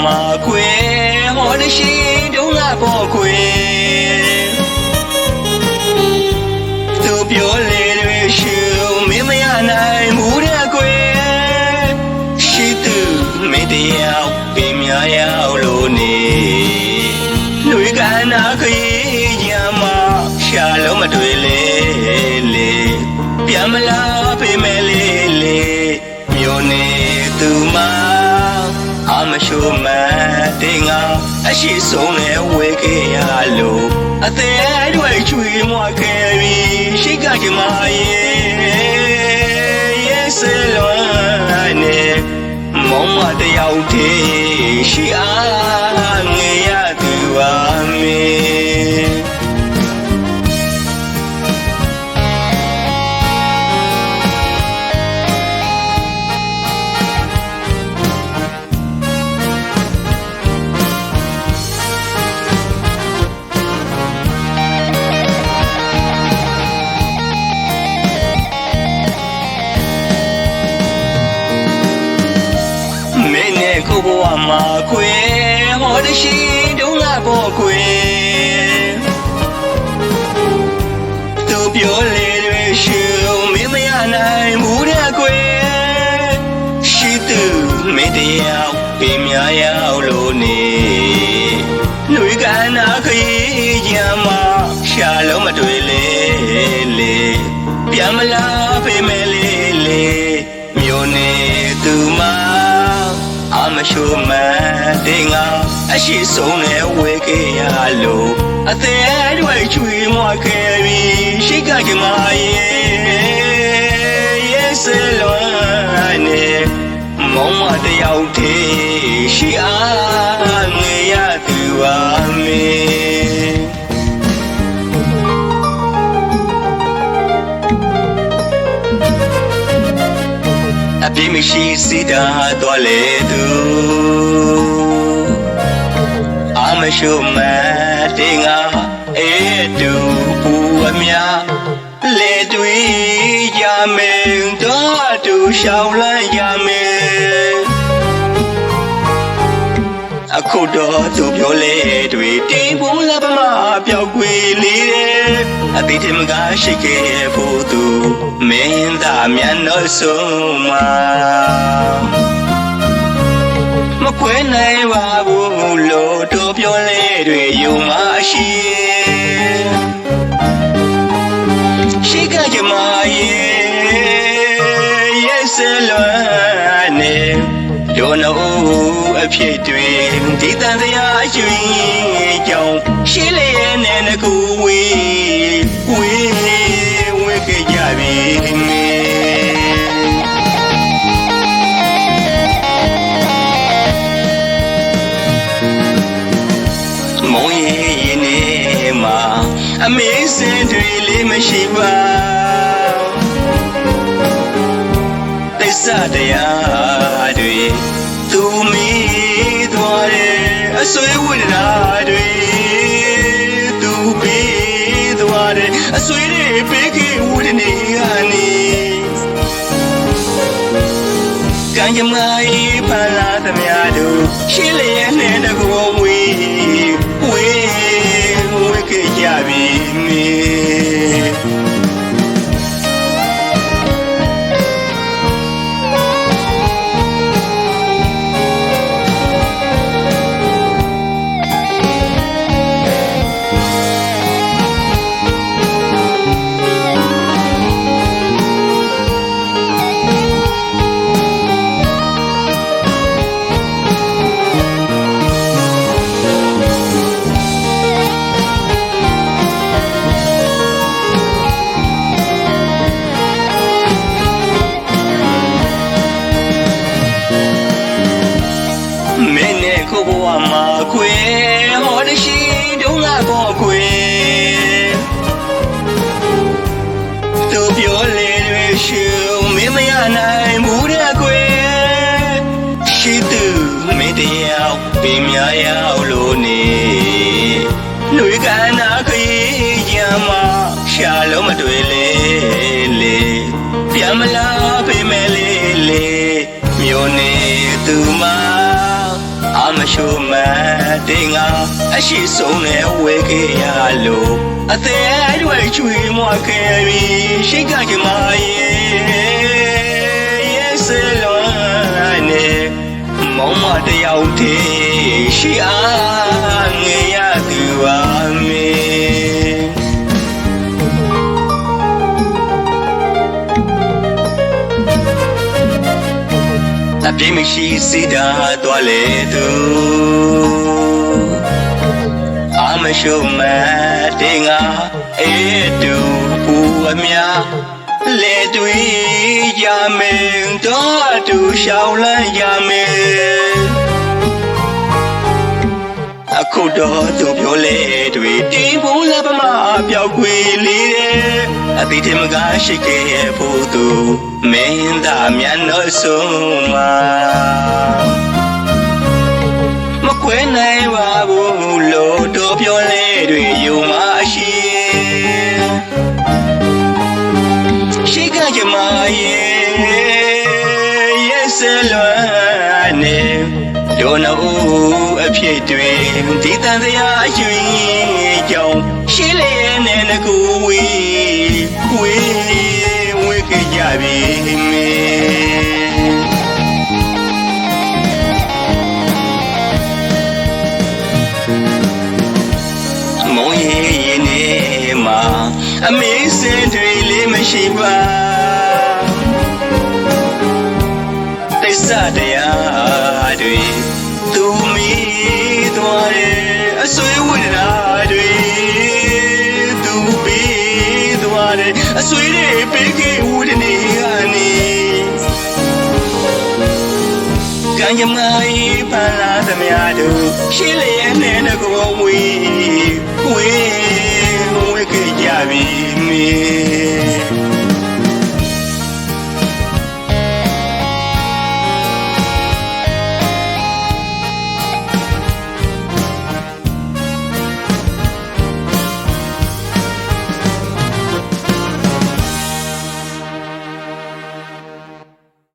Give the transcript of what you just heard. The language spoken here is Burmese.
မှာခွေဟောတရှိတုံးကပေါ်ခွေသူပြောလေတွေရှုမင်းမရနိုင်ဘူးတဲ့ခွေရှိသူမင်းတရားပင်များရောက်လို့နေလူကနာခရီးရမရှာလုံးမတွေ့လေလေပြန်မလာဖေးမဲလေးလေမျိုးနေသူမအမရှိုးမတင်ငါအရှိဆုံးနဲ့ဝေခဲ့ရလို့အသေးတွေချွေမွားခဲ့ပြီးရှိကကြမရဲ့စလွန်နေမောင်မတယောက်တည်းရှိအားငယ်ရသူပါမေခုဘဝမှာခွေဟောတရှိတုံးကပေါ်ခွေသူပြောလေတွေရှုမင်းမရနိုင်ဘူးတဲ့ခွေရှိသူမင်းတရားပင်များရောက်လို့နေလူကနာခရီးရမရှာလုံးမတွေ့လေလေပြန်မလာဖေးမဲလေးလေမျိုးနေသူမအမရှိုးမတင်ငါအရှိဆုံးနဲ့ဝေခဲ့ရလို့အသေးတွေချွေမွားခဲ့ပြီးရှိကကြမရဲ့စလွန်နေမောင်မတယောက်တည်းရှိအားငယ်ရသူပါမေအပြင်းမရှိစီတာတော်လေသူအမရှိုးမတင်ငါအေးတူပူအမြလေတွေ့ရမယ်တော့တူရှောင်းလိုက်ရမယ်အခုတော့သူပြောလေတွေ့တင်ဖို့လာပမပြောက်ွေလေးတယ်အတိတ်မကရှိခဲ့ဖို့သူမင်းသားမျက်နှာဆုံးမှာမခွဲနိုင်ပါဘူးလို့တို့ပြောလေတွေ့ယုံမရှိရှိကကြမရဲ့စလွန်နေတို့နှုတ်အဖြစ်တွေဒီတန်တရားရွှေကြောင့်ရှိလေနဲ့ငကူဝေခဲ့ကြပြီမောင်ရဲ့နေမှာအမေစင်တွေလေးမရှိပါသစ္စာတရားတွေသူမီသွားတဲ့အဆွေဝိဒနာတွေသူပြီးသွားတဲ့အဆွေတွေပေးခဲ့ဝိဒနေကနေကံကြမ္မာ၏ဖလာသမျှတို့ရှိလျက်နဲ့တကောဝေခဲ့ကြပြီမေခုဘဝမှာခွေဟောတရှိတုံးကပေါ်ခွေသူပြောလေတွေရှုမင်းမရနိုင်ဘူးတဲ့ခွေရှိသူမင်းတရားပင်များရောက်လို့နေလူကနာခရီးရမရှာလုံးမတွေ့လေလေပြန်မလာဖေးမဲလေးလေမျိုးနေသူမအမ ရှုမတင်ငါအရှိဆုံးနဲ့ဝဲခဲ့ရလို့အသေးတွေချွေမွားခဲ့ပြီးရှိကကြမရဲ့စလွန်နဲ့မောင်မတယောက်တည်းရှိအားငယ်ရသူပါမေအပြင်းမရှိစီတာသွားလေသူအမရှိမတင်ငါအေးတူပူအများလေတွေရမယ်တော့တူရှောင်းလန်းရမယ်အခုတော့သူပြောလေတွေတီးဖို့လည်းပမပြောက်ွေလေးတယ်အတိတ်မကရှိခဲ့ဖို့သူမင်းသားမြတ်တော်ဆုံးမှာမကွဲနိုင်ပါဘူးလို့တော့ပြောလေတွေယူမရှိရှိကကြမရဲ့စလွန်နဲ့ဒုနိုးအဖြစ်တွေဒီတန်တရားအရွှေကြောင့်ရှိလေနဲ့ငကူဝေးကြကြပြီမောင်ရဲ့နေမှာအမေစင်တွေလေးမရှိပါတိစ္ဆတရားတွေသူမီသွားတယ်အဆွေဝိဒနာတွေသူပြီးသွားတယ်အဆွေတွေပေးခဲ့ဝိဒနေကနေကံကြမ္မာပန်းလာသမျှတို့ရှိလျက်နဲ့ကိုဝေးခဲ့ကြပြီမေ